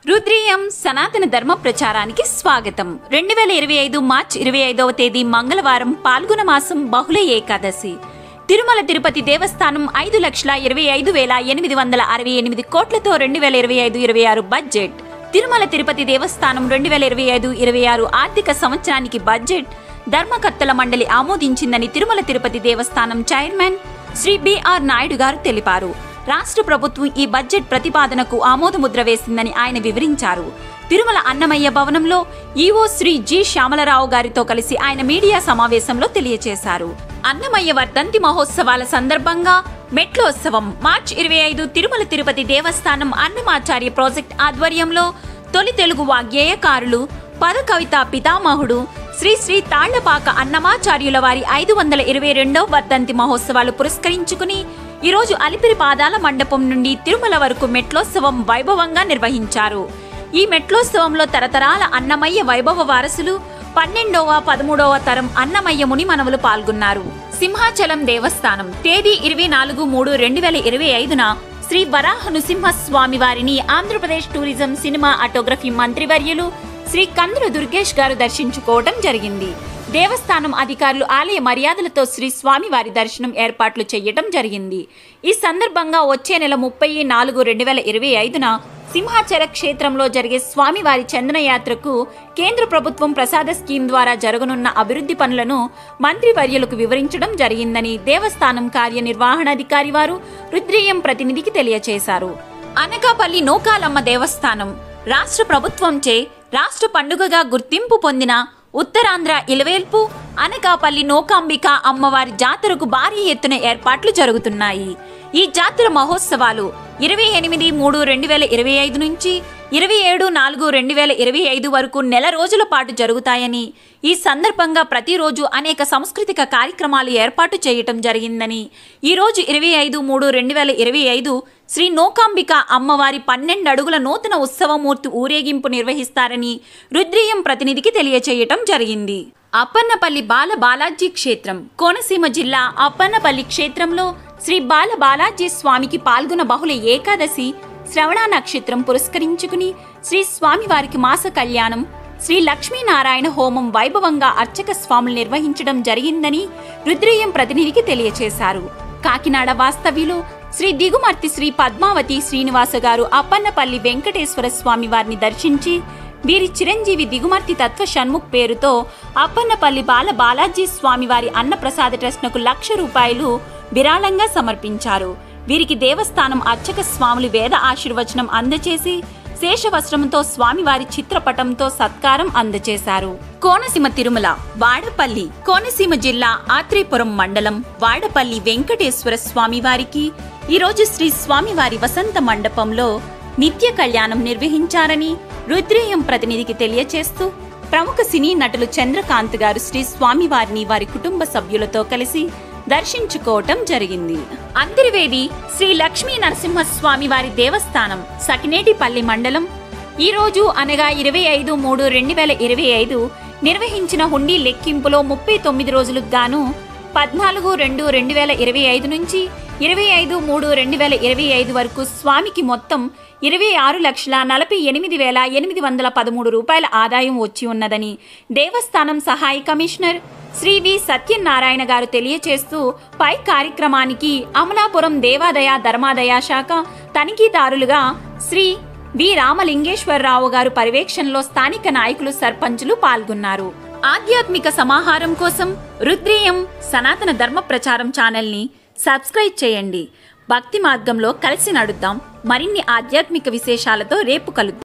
రుద్రీయం సనాతన ధర్మ ప్రచారానికి స్వాగతం. 2025 మార్చి 25వ తేదీ మంగళవారం పాల్గొన మాసం బహుళ ఏకాదశి. తిరుమల తిరుపతి దేవస్థానం 5,25,868 కోట్లతో 2025-26 బడ్జెట్. తిరుమల తిరుపతి దేవస్థానం 2025-26 ఆర్థిక సంవత్సరానికి బడ్జెట్ ధర్మకర్తల మండలి ఆమోదించిందని తిరుమల తిరుపతి దేవస్థానం చైర్మన్ శ్రీ బిఆర్ నాయుడు గారు తెలిపారు. రాష్ట్ర ప్రభుత్వం ఈ బడ్జెట్ ప్రతిపాదనకు ఆమోదముద్ర వేసిందని ఆయన వివరించారు. తిరుమల అన్నమయ్య భవనంలో ఈవో శ్రీ జి శ్యామలరావు గారితో కలిసి ఆయన మీడియా సమావేశంలో తెలియజేశారు. అన్నమయ్య వర్ధంతి మహోత్సవాల సందర్భంగా మెట్లోత్సవం మార్చి 25 తిరుమల తిరుపతి దేవస్థానం అన్నమాచార్య ప్రాజెక్ట్ ఆధ్వర్యంలో తొలి తెలుగు వాగ్గేయకారులు పద కవిత పితామహుడు శ్రీ శ్రీ తాళ్లపాక అన్నమాచార్యుల వారి 522వ వర్ధంతి మహోత్సవాలు పురస్కరించుకుని ఈరోజు అలిపిరి పాదాల మండపం నుండి తిరుమల వరకు మెట్లోత్సవం వైభవంగా నిర్వహించారు. ఈ మెట్లోత్సవంలో తరతరాల అన్నమయ్య వైభవ వారసులు 12వ 13వ తరం అన్నమయ్య ముని మనవలు పాల్గొన్నారు. సింహాచలం దేవస్థానం తేదీ 24/3/2025న శ్రీ వరాహ నృసింహస్వామి వారిని ఆంధ్రప్రదేశ్ టూరిజం సినిమా ఆటోగ్రఫీ మంత్రివర్యులు శ్రీ కందుల దుర్గేష్ గారు దర్శించుకోవడం జరిగింది. దేవస్థానం అధికారులు ఆలయ మర్యాదలతో శ్రీ స్వామి వారి దర్శనం ఏర్పాట్లు చేయటం జరిగింది. ఈ సందర్భంగా వచ్చే నెల 30/4/2025న సింహాచల క్షేత్రంలో జరిగే స్వామివారి చందనయాత్రకు కేంద్ర ప్రభుత్వం ప్రసాద స్కీమ్ ద్వారా జరగనున్న అభివృద్ధి పనులను మంత్రివర్యులకు వివరించడం జరిగిందని దేవస్థానం కార్యనిర్వహణాధికారి వారు రుద్రీయం ప్రతినిధికి తెలియజేశారు. అనకాపల్లి నూకాలమ్మ దేవస్థానం రాష్ట్ర ప్రభుత్వంచే రాష్ట్ర పండుగగా గుర్తింపు పొందిన ఉత్తరాంధ్ర ఇలవేల్పు అనకాపల్లి నూకాంబిక అమ్మవారి జాతరకు భారీ ఎత్తున ఏర్పాట్లు జరుగుతున్నాయి. ఈ జాతర మహోత్సవాలు 28/3/2025 నుంచి 27/4/2025 వరకు నెల రోజుల పాటు జరుగుతాయని, ఈ సందర్భంగా ప్రతిరోజు అనేక సాంస్కృతిక కార్యక్రమాలు ఏర్పాటు చేయటం జరిగిందని, ఈరోజు 25/3/2025 శ్రీ నూకాంబిక అమ్మవారి 12 అడుగుల నూతన ఉత్సవమూర్తి ఊరేగింపు నిర్వహిస్తారని రుద్రీయం ప్రతినిధికి తెలియచేయటం జరిగింది. అప్పన్నపల్లి బాలాజీ క్షేత్రం కోనసీమ జిల్లా అప్పన్నపల్లి క్షేత్రంలో శ్రీ బాలాజీ స్వామికి పాల్గొన బహుళ ఏకాదశి శ్రవణ నక్షత్రం పురస్కరించుకుని శ్రీ స్వామివారికి మాస కళ్యాణం శ్రీ లక్ష్మీనారాయణ హోమం వైభవంగా అర్చక స్వాములు నిర్వహించడం జరిగిందని రుద్రీయం ప్రతినిధికి తెలియచేశారు. కాకినాడ వాస్తవ్యులు శ్రీ దిగుమర్తి శ్రీ పద్మావతి శ్రీనివాస గారు అప్పన్నపల్లి వెంకటేశ్వర స్వామి వారిని దర్శించి వీరి చిరంజీవి దిగుమర్తి తత్వ షణ్ముఖ్ పేరుతో అప్పన్నపల్లి బాలాజీ స్వామి వారి అన్నప్రసాద ట్రస్ట్నకు ₹1,00,000 విరాళంగా సమర్పించారు. వీరికి దేవస్థానం అర్చక స్వాములు వేద ఆశీర్వచనం అందచేసి శేషవస్త్రంతో స్వామివారి చిత్రపటంతో సత్కారం అందచేశారు. కోనసీమ తిరుమల వాడపల్లి కోనసీమ జిల్లా ఆత్రేపురం మండలం వాడపల్లి వెంకటేశ్వర స్వామివారికి ఈరోజు శ్రీ స్వామివారి వసంత మండపంలో నిత్య కళ్యాణం నిర్వహించారని రుద్రీయం ప్రతినిధికి తెలియచేస్తూ ప్రముఖ సినీ నటులు చంద్రకాంత్ గారు శ్రీ స్వామివారిని వారి కుటుంబ సభ్యులతో కలిసి దర్శించుకోవటం జరిగింది. అంతర్వేది శ్రీ లక్ష్మీ నరసింహస్వామి వారి దేవస్థానం సకినేటిపల్లి మండలం ఈ రోజు అనగా 25/3/2025 నిర్వహించిన హుండీ లెక్కింపులో 39 రోజులకు గాను 14/2/2025 నుంచి 25/3/2025 వరకు స్వామికి మొత్తం ₹26,48,813 ఆదాయం వచ్చి ఉన్నదని దేవస్థానం సహాయ కమిషనర్ శ్రీ వి సత్యనారాయణ గారు తెలియచేస్తూ పై కార్యక్రమానికి అమలాపురం దేవాదాయ ధర్మాదాయ శాఖ తనిఖీదారులుగా శ్రీ వి రామలింగేశ్వరరావు గారు పర్యవేక్షణలో స్థానిక నాయకులు సర్పంచులు పాల్గొన్నారు. ఆధ్యాత్మిక సమాహారం కోసం రుద్రీయం సనాతన ధర్మ ప్రచారం ఛానల్ని సబ్స్క్రైబ్ చేయండి. భక్తి మార్గంలో కలిసి నడుద్దాం. మరిన్ని ఆధ్యాత్మిక విశేషాలతో రేపు కలుద్దాం.